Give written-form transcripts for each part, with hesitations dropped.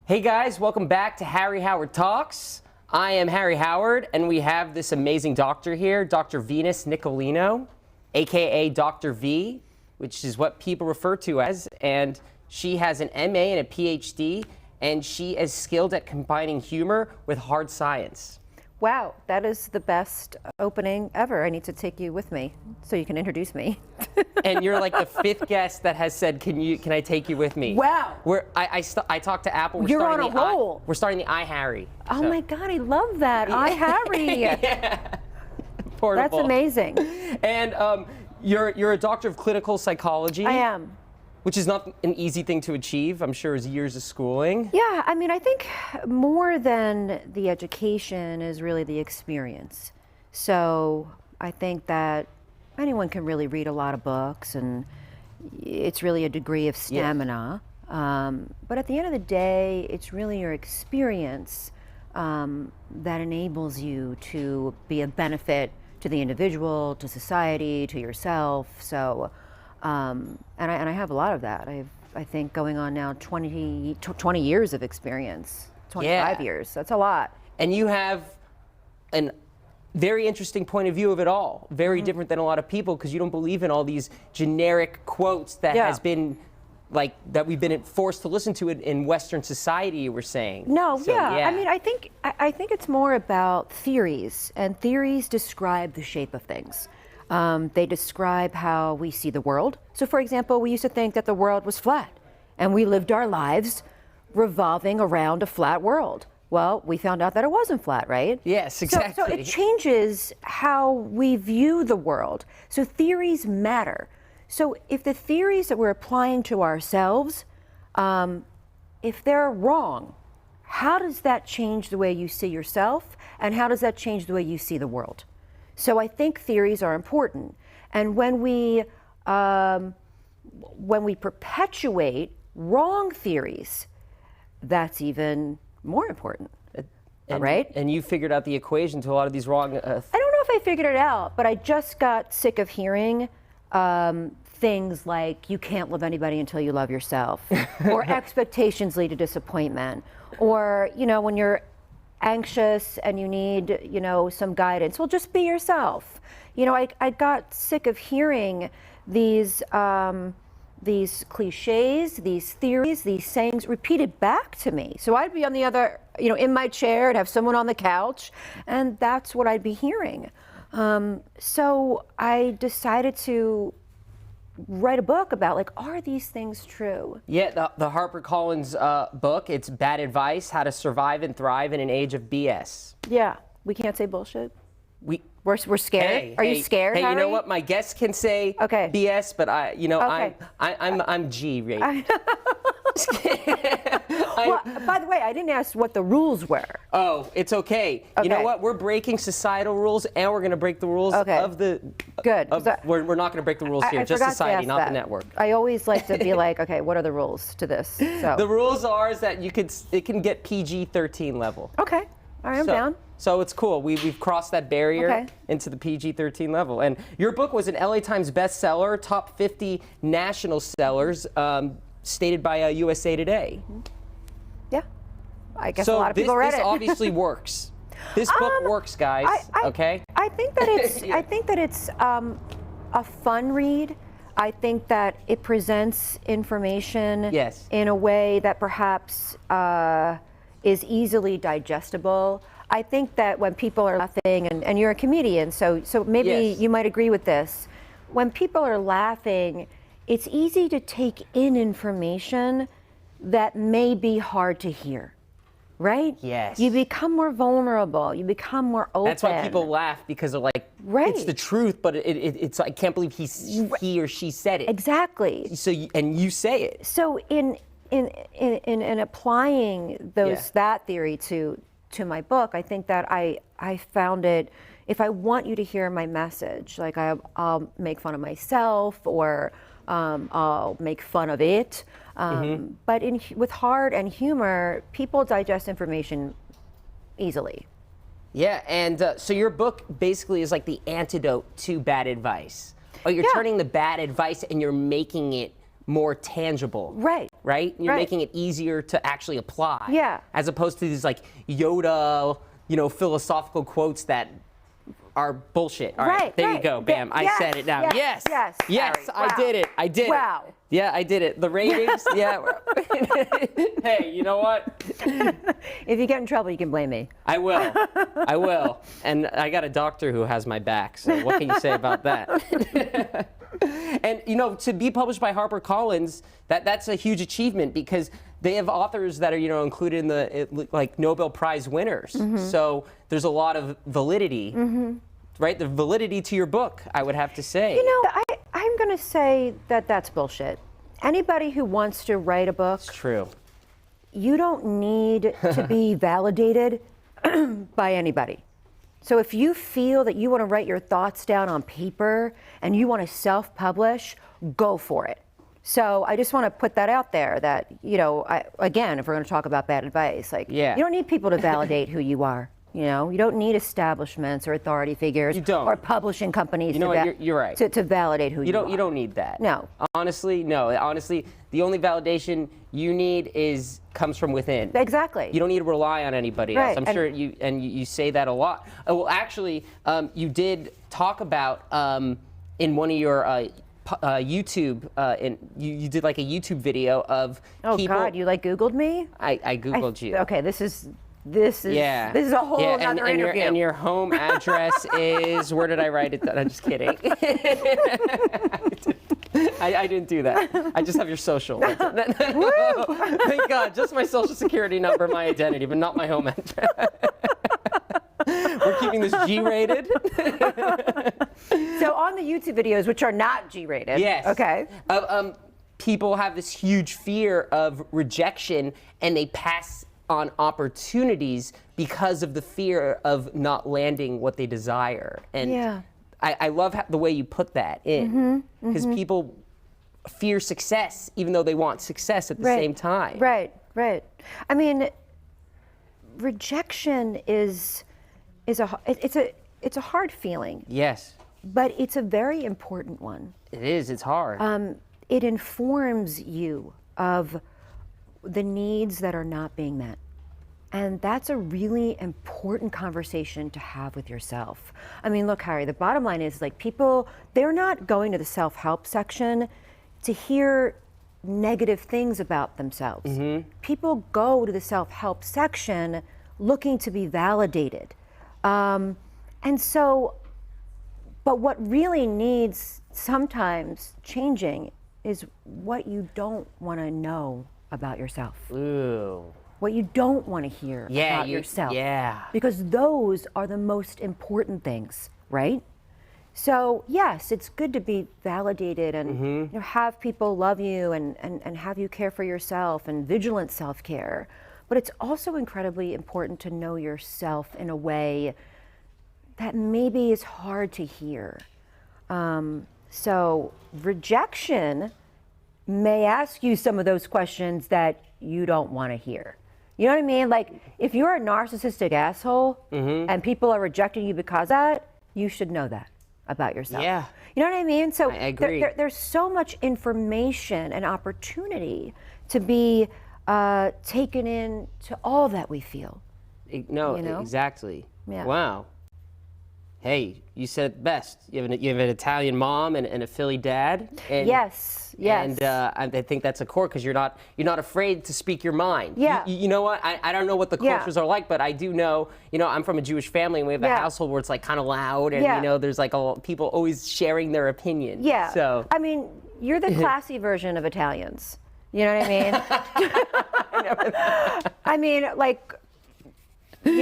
Hey guys, welcome back to Harry Howard Talks. I am Harry Howard, and we have this amazing doctor here, Dr. Venus Nicolino, aka Dr. V, which is what people refer to as, and she has an MA and a PhD, and she is skilled at combining humor with hard science. Wow, that is the best opening ever. I need to take you with me so you can introduce me. And you're like the fifth guest that has said, can I take you with me? Wow. I talked to Apple. You're on a roll. We're starting the iHarry. Oh my God, I love that. iHarry. Yeah. Portable. That's amazing. And you're a doctor of clinical psychology. I am. Which is not an easy thing to achieve, I'm sure, is years of schooling. Yeah, I mean, I think more than the education is really the experience. So I think that anyone can really read a lot of books, and it's really a degree of stamina. Yeah. But at the end of the day, it's really your experience that enables you to be a benefit to the individual, to society, to yourself. So. And I have a lot of that. I think going on now 20 years of experience, 25 years. That's a lot. And you have a very interesting point of view of it all. Very different than a lot of people, because you don't believe in all these generic quotes that has been that we've been forced to listen to it in Western society, you were saying. No, so, I mean, I think it's more about theories, and theories describe the shape of things. They describe how we see the world. So for example, we used to think that the world was flat, and we lived our lives revolving around a flat world. Well, we found out that it wasn't flat, right? Yes, exactly. So it changes how we view the world. So theories matter. So if the theories that we're applying to ourselves, if they're wrong, how does that change the way you see yourself, and how does that change the way you see the world? So I think theories are important, and when we perpetuate wrong theories, that's even more important, right? And you figured out the equation to a lot of these wrong. I don't know if I figured it out, but I just got sick of hearing things like you can't love anybody until you love yourself, or expectations lead to disappointment, or when you're anxious and you need, some guidance. Well, just be yourself. I got sick of hearing these cliches, these theories, these sayings repeated back to me. So I'd be on the other, in my chair, I'd have someone on the couch, and that's what I'd be hearing. So I decided to write a book about, are these things true? Yeah, the HarperCollins book, it's Bad Advice, How to Survive and Thrive in an Age of BS. Yeah, we can't say bullshit. We're scared. Hey, Are you scared, Hey, Harry? you know what? My guests can say BS, but I'm G rated. Well, by the way, I didn't ask what the rules were. Oh, it's okay. You know what? We're breaking societal rules, and we're going to break the rules of the. Good. We're not going to break the rules here, just society, not the network. I always like to be like, okay, what are the rules to this? So. The rules are is that it can get PG-13 level. Okay. All right, I'm down. So it's cool. We've crossed that barrier into the PG-13 level. And your book was an LA Times bestseller, top 50 national sellers, stated by USA Today. Yeah. I guess a lot of people read it. This obviously works. This book works, guys. I think that it's a fun read. I think that it presents information in a way that perhaps is easily digestible. I think that when people are laughing, and you're a comedian, so maybe you might agree with this. When people are laughing, it's easy to take in information that may be hard to hear, right? Yes. You become more vulnerable. You become more open. That's why people laugh, because they're like, it's the truth, but it's I can't believe he or she said it. Exactly. So and you say it. So in applying that theory to my book, I think that I found it, if I want you to hear my message, like I'll make fun of myself, or I'll make fun of it. But with heart and humor, people digest information easily. Yeah, and so your book basically is like the antidote to bad advice. Oh, you're turning the bad advice and you're making it more tangible. Right. right? You're Right. making it easier to actually apply. Yeah. As opposed to these like Yoda, philosophical quotes that are bullshit. All right, Right, there you right. go. Bam, I said it now. Yes. Yes, Harry. I Wow. did it. I did Wow. it. Yeah, I did it. The ratings, yeah. Hey, you know what? If you get in trouble, you can blame me. I will. I will. And I got a doctor who has my back, so what can you say about that? And to be published by HarperCollins, that's a huge achievement because they have authors that are included in the like Nobel Prize winners. So there's a lot of validity, right? The validity to your book, I would have to say. I'm going to say that that's bullshit. Anybody who wants to write a book, It's true. you don't need to be validated by anybody. So if you feel that you want to write your thoughts down on paper and you want to self-publish, go for it. So I just want to put that out there that, again, if we're going to talk about bad advice, you don't need people to validate who you are. You don't need establishments or authority figures You don't. or publishing companies You're right. to validate who you are. You don't need that. No. Honestly, no. Honestly, the only validation you need comes from within. Exactly. You don't need to rely on anybody Right, else. I'm sure you say that a lot. Well, actually, you did talk about in one of your YouTube, you did like a YouTube video of people. God, you Googled me? I Googled you. Okay, this is a whole other interview. And your home address is, where did I write it down? I'm just kidding. I didn't do that. I just have your social. Thank God, just my social security number, my identity, but not my home address. We're keeping this G-rated. So on the YouTube videos, which are not G-rated. Yes. Okay. People have this huge fear of rejection, and they pass on opportunities because of the fear of not landing what they desire. And Yeah. I love the way you put that in, because people fear success even though they want success at the same time. Right. I mean, rejection is a hard feeling, Yes, but it's a very important one. it is. It's hard. It informs you of the needs that are not being met. And that's a really important conversation to have with yourself. I mean, look, Harry, the bottom line is people, they're not going to the self-help section to hear negative things about themselves. People go to the self-help section looking to be validated. But what really needs sometimes changing is what you don't want to know about yourself. Ooh. What you don't want to hear about yourself. Yeah. Because those are the most important things, right? So yes, it's good to be validated and have people love you and have you care for yourself and vigilant self-care. But it's also incredibly important to know yourself in a way that maybe is hard to hear. So rejection may ask you some of those questions that you don't want to hear. You know what I mean? If you're a narcissistic asshole and people are rejecting you because of that, you should know that about yourself. Yeah. You know what I mean? So I agree. There's so much information and opportunity to be taken in to all that we feel. No, know? exactly. Yeah. Wow. Hey, you said it best. You have an Italian mom and a Philly dad. And, Yes. And I think that's a core because you're not afraid to speak your mind. Yeah. You know what? I don't know what the cultures are like, but I do know. I'm from a Jewish family, and we have a household where it's kind of loud, and there's people always sharing their opinion. Yeah. So I mean, you're the classy version of Italians. You know what I mean?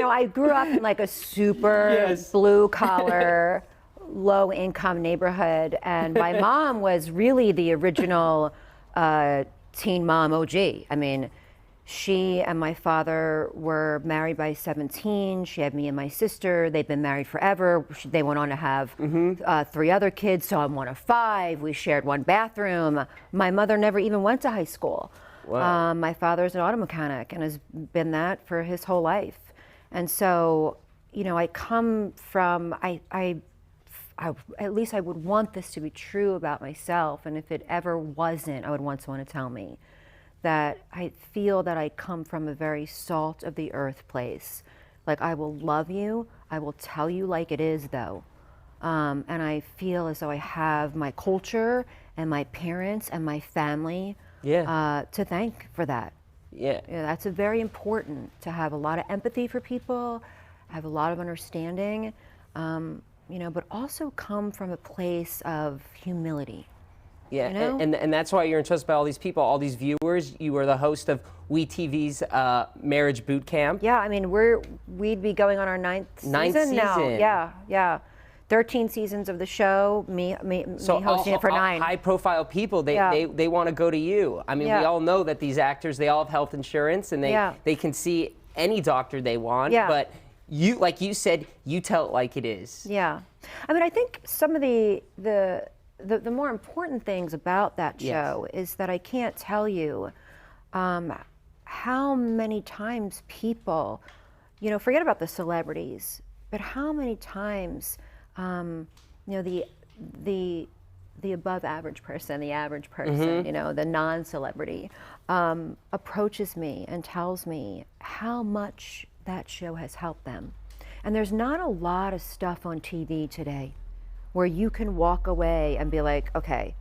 I grew up in a super blue collar, low income neighborhood, and my mom was really the original teen mom OG. I mean, she and my father were married by 17. She had me and my sister. They've been married forever. They went on to have 3 other kids, so I'm one of 5. We shared one bathroom. My mother never even went to high school. Wow. My father's an auto mechanic and has been that for his whole life. And so, I come from, at least I would want this to be true about myself. And if it ever wasn't, I would want someone to tell me. that I feel that I come from a very salt of the earth place. Like, I will love you, I will tell you like it is, though. And I feel as though I have my culture and my parents and my family to thank for that. Yeah. That's a very important, to have a lot of empathy for people, have a lot of understanding, but also come from a place of humility. Yeah, You know? and that's why you're entrusted by all these people, all these viewers. You were the host of WeTV's Marriage Boot Camp. Yeah, I mean, we'd be going on our ninth season now. season. Yeah. 13 seasons of the show, me hosting it for 9. High-profile people, they want to go to you. I mean, we all know that these actors, they all have health insurance, and they can see any doctor they want. Yeah. But you, like you said, you tell it like it is. Yeah, I mean, I think some of the more important things about that show is that I can't tell you how many times people, forget about the celebrities, but how many times, the above average person, the average person, the non-celebrity, approaches me and tells me how much that show has helped them. And there's not a lot of stuff on TV today where you can walk away and be like, okay,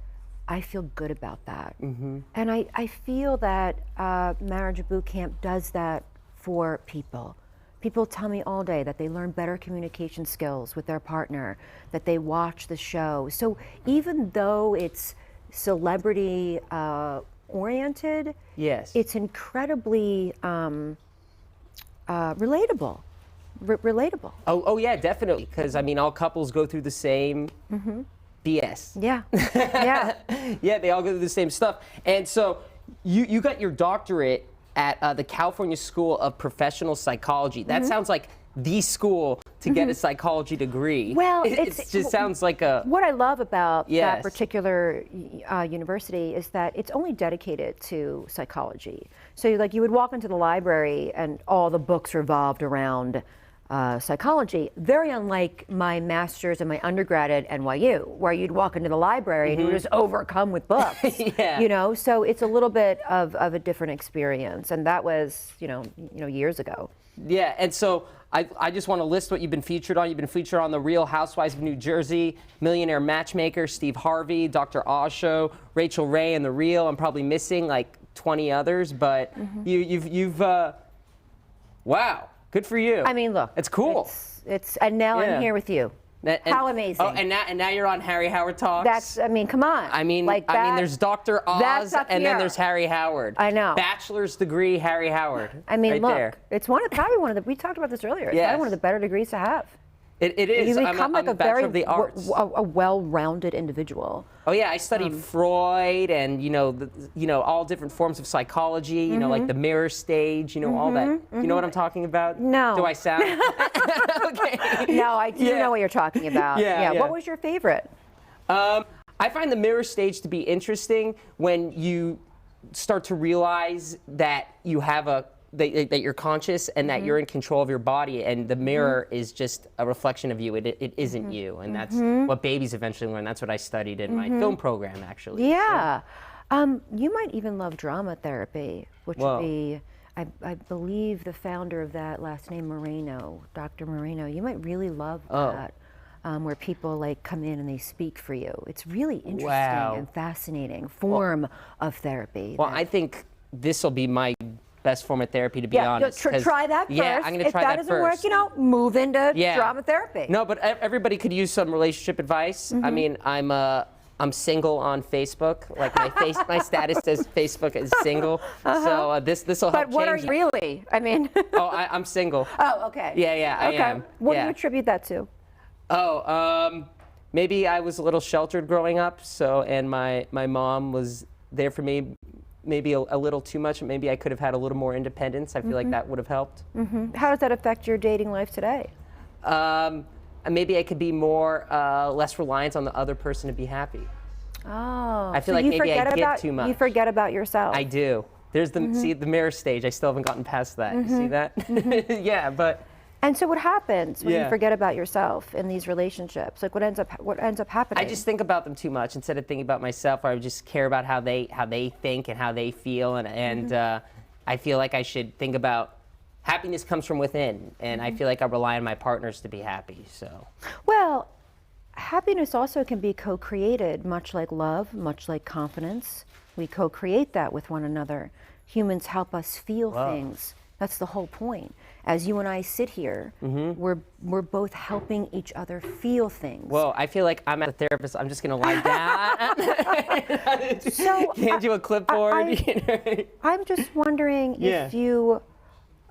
I feel good about that. And I feel that Marriage Boot Camp does that for people. People tell me all day that they learn better communication skills with their partner, that they watch the show. So even though it's celebrity oriented, it's incredibly relatable. Relatable. Oh yeah, definitely. Because I mean, all couples go through the same BS. Yeah. Yeah, they all go through the same stuff. And so you got your doctorate at the California School of Professional Psychology. That sounds like the school to get a psychology degree. Well, it just sounds like a... What I love about that particular university is that it's only dedicated to psychology. So you would walk into the library and all the books revolved around psychology, very unlike my master's and my undergrad at NYU, where you'd walk into the library and you were just overcome with books. So it's a little bit of a different experience, and that was years ago. Yeah, and so I just want to list what you've been featured on. You've been featured on The Real Housewives of New Jersey, Millionaire Matchmaker, Steve Harvey, Dr. Oz Show, Rachel Ray, and The Real. I'm probably missing like 20 others, but you've wow. Good for you. I mean, look. It's cool. And now I'm here with you. How amazing. Oh, and now you're on Harry Howard Talks. Come on. I mean, there's Dr. Oz and then there's Harry Howard. I know. Bachelor's degree, Harry Howard. I mean, right look, there. it's probably one of the, we talked about this earlier, it's probably one of the better degrees to have. It is. You become I'm like a a Bachelor very of the Arts. a well-rounded individual. Oh yeah, I studied Freud and all different forms of psychology. Like the mirror stage. All that. You know what I'm talking about? No. Do I sound? Okay. No, I do know what you're talking about. Yeah. What was your favorite? I find the mirror stage to be interesting when you start to realize that you have that you're conscious and that you're in control of your body, and the mirror is just a reflection of you. It isn't you, and that's what babies eventually learn. That's what I studied in my film program, actually. Yeah. You might even love drama therapy, which would be, I believe the founder of that, last name Moreno, Dr. Moreno. You might really love that, where people come in and they speak for you. It's really interesting and fascinating form of therapy. Well, I think this will be my best form of therapy, to be honest. Try that first. Yeah, I'm going to try that first. If that doesn't work, move into drama therapy. No, but everybody could use some relationship advice. I mean, I'm single on Facebook. Like my status says Facebook is single. So this will help change. But what are you really? I mean. I'm single. Oh, okay. Yeah, I am. What do you attribute that to? Maybe I was a little sheltered growing up. And my mom was there for me. Maybe a little too much. Maybe I could have had a little more independence. I feel like that would have helped. How does that affect your dating life today? Maybe I could be less reliant on the other person to be happy. Oh, I feel like maybe I give too much. You forget about yourself. I do. There's the mirror stage. I still haven't gotten past that. You see that? Yeah, but And so what happens when you Yeah. forget about yourself in these relationships? Like what ends up happening? I just think about them too much instead of thinking about myself. I would just care about how they think and how they feel, and I feel like I should think about happiness comes from within, and I feel like I rely on my partners to be happy. So Well, happiness also can be co-created, much like love, much like confidence. We co-create that with one another. Humans help us feel things. That's the whole point. As you and I sit here, we're both helping each other feel things. well, I feel like I'm at a therapist. I'm just gonna lie down, So hand you a clipboard. I'm just wondering Yeah. if you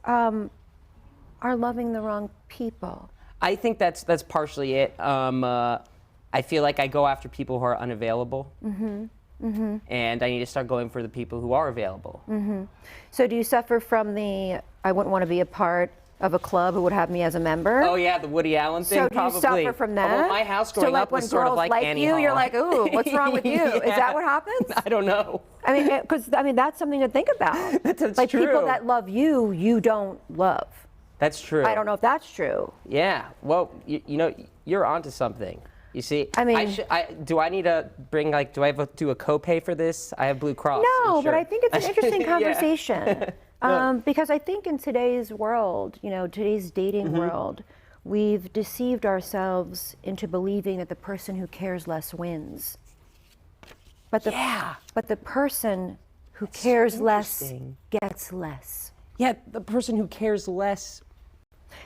are loving the wrong people. I think that's partially it. I feel like I go after people who are unavailable, and I need to start going for the people who are available. So do you suffer from the, I wouldn't want to be a part of a club who would have me as a member? Oh yeah, the Woody Allen thing. So do probably. you suffer from that? Well, my house growing so like up when was sort girls of like Annie you, Hall. you're like, ooh, what's wrong with you? Is Yeah. that what happens? I don't know. I mean, because that's something to think about. That's like people true. that love you, you don't love. That's true. I don't know if that's true. Yeah. Well, you know, you're onto something. You see, I mean- do I need to bring like? Do I have to do a copay for this? I have Blue Cross. No, I'm but sure. I think it's an interesting Yeah. conversation. Because I think in today's world, today's dating Mm-hmm. world, we've deceived ourselves into believing that the person who cares less wins. But the, Yeah. but the person who cares less interesting. gets less. Yeah, the person who cares less.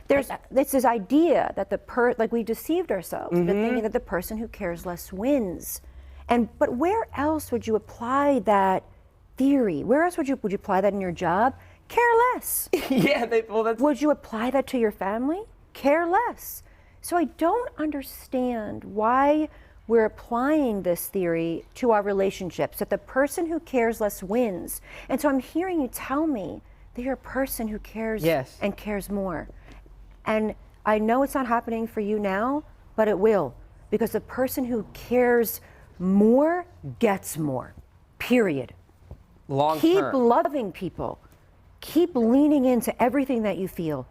There's this idea that like we deceived ourselves into Mm-hmm. thinking that the person who cares less wins. But where else would you apply that theory? Where else would you apply that in your job? Care less. Yeah. Well, that's. Would you apply that to your family? Care less. So I don't understand why we're applying this theory to our relationships, that the person who cares less wins. And so I'm hearing you tell me that you're a person who cares Yes. and cares more. And I know it's not happening for you now, but it will, because the person who cares more gets more, period. Long Keep term. loving people. Keep leaning into everything that you feel.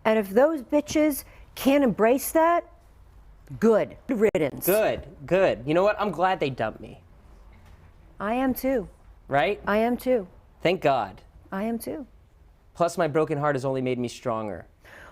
And if those bitches can't embrace that, good riddance. Good. You know what? I'm glad they dumped me. I am too. Right? I am too. Thank God. I am too. Plus, my broken heart has only made me stronger.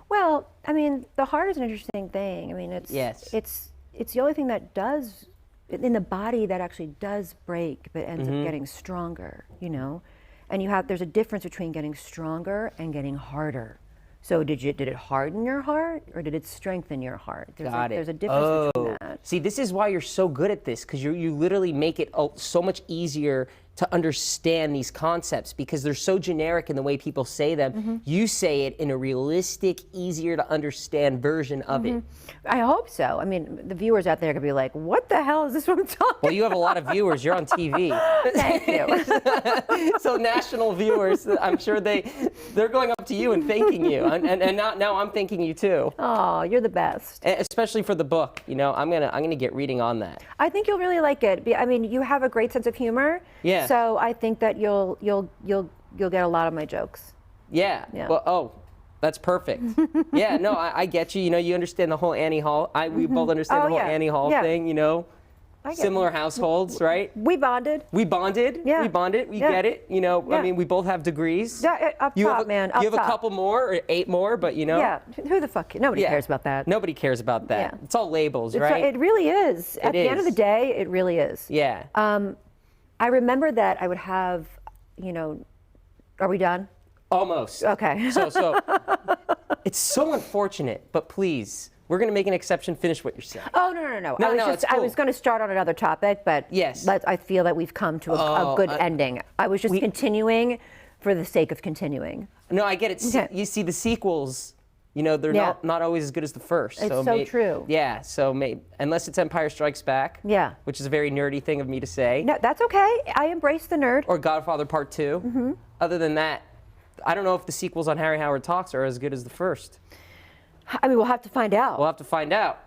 Well, I mean, the heart is an interesting thing. I mean, Yes. it's the only thing that does in the body that actually does break, but ends Mm-hmm. up getting stronger. And there's a difference between getting stronger and getting harder. So did it harden your heart or did it strengthen your heart? There's a difference between that. See, this is why you're so good at this, because you literally make it so much easier to understand these concepts because they're so generic in the way people say them. Mm-hmm. You say it in a realistic, easier to understand version of it. I hope so. I mean, the viewers out there could be like, what the hell is this woman talking Well, you have a lot of viewers. You're on TV. Thank you. So national viewers, I'm sure they're going up to you and thanking you. And now I'm thanking you too. Oh, you're the best. Especially for the book. I'm gonna get reading on that. I think you'll really like it. I mean, you have a great sense of humor. Yeah. So I think that you'll get a lot of my jokes. Yeah. Yeah. Well, that's perfect. Yeah. No, I get you. You understand the whole Annie Hall. We both understand Oh, the whole yeah. Annie Hall Yeah. thing. I get Similar households, right? We bonded. We bonded. Yeah. We bonded. We Yeah. get it. I Yeah. mean, we both have degrees. Yeah, up You top, have man. Up you have top. a couple more or 8 more, but Yeah. Who the fuck? Nobody Yeah. cares about that. Nobody cares about that. Yeah. It's all labels, It's- right? It really is. At the end of the is. day, it really is. Yeah. I remember that I would have, are we done? Almost. Okay. So it's so unfortunate, but please, we're gonna make an exception. Finish what you're saying. Oh, no. No, I it's cool. was going to start on another topic, but Yes. I feel that we've come to a good ending. I was just continuing for the sake of continuing. No, I get it. Okay. You see, the sequels, they're Yeah. not always as good as the first. It's so true. Yeah. So unless it's Empire Strikes Back. Yeah. Which is a very nerdy thing of me to say. No, that's okay. I embrace the nerd. Or Godfather Part 2. Mm-hmm. Other than that, I don't know if the sequels on Harry Howard Talks are as good as the first. I mean, we'll have to find out. We'll have to find out.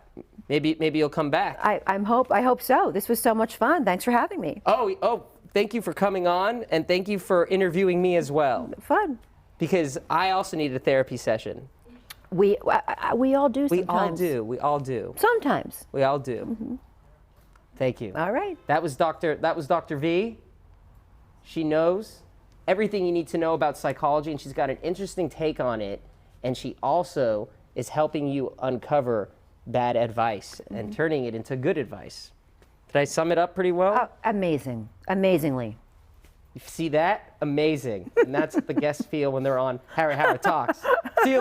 Maybe you'll come back. I hope so. This was so much fun. Thanks for having me. Oh, thank you for coming on, and thank you for interviewing me as well. Fun. Because I also needed a therapy session. We all do We all sometimes. do. We all do. Sometimes. We all do. Thank you. All right. That was Dr. V. She knows everything you need to know about psychology, and she's got an interesting take on it. And she also is helping you uncover bad advice and turning it into good advice. Did I sum it up pretty well? Amazing. Amazingly. You see that? Amazing. And that's what the guests feel when they're on Harry Howard Talks. See you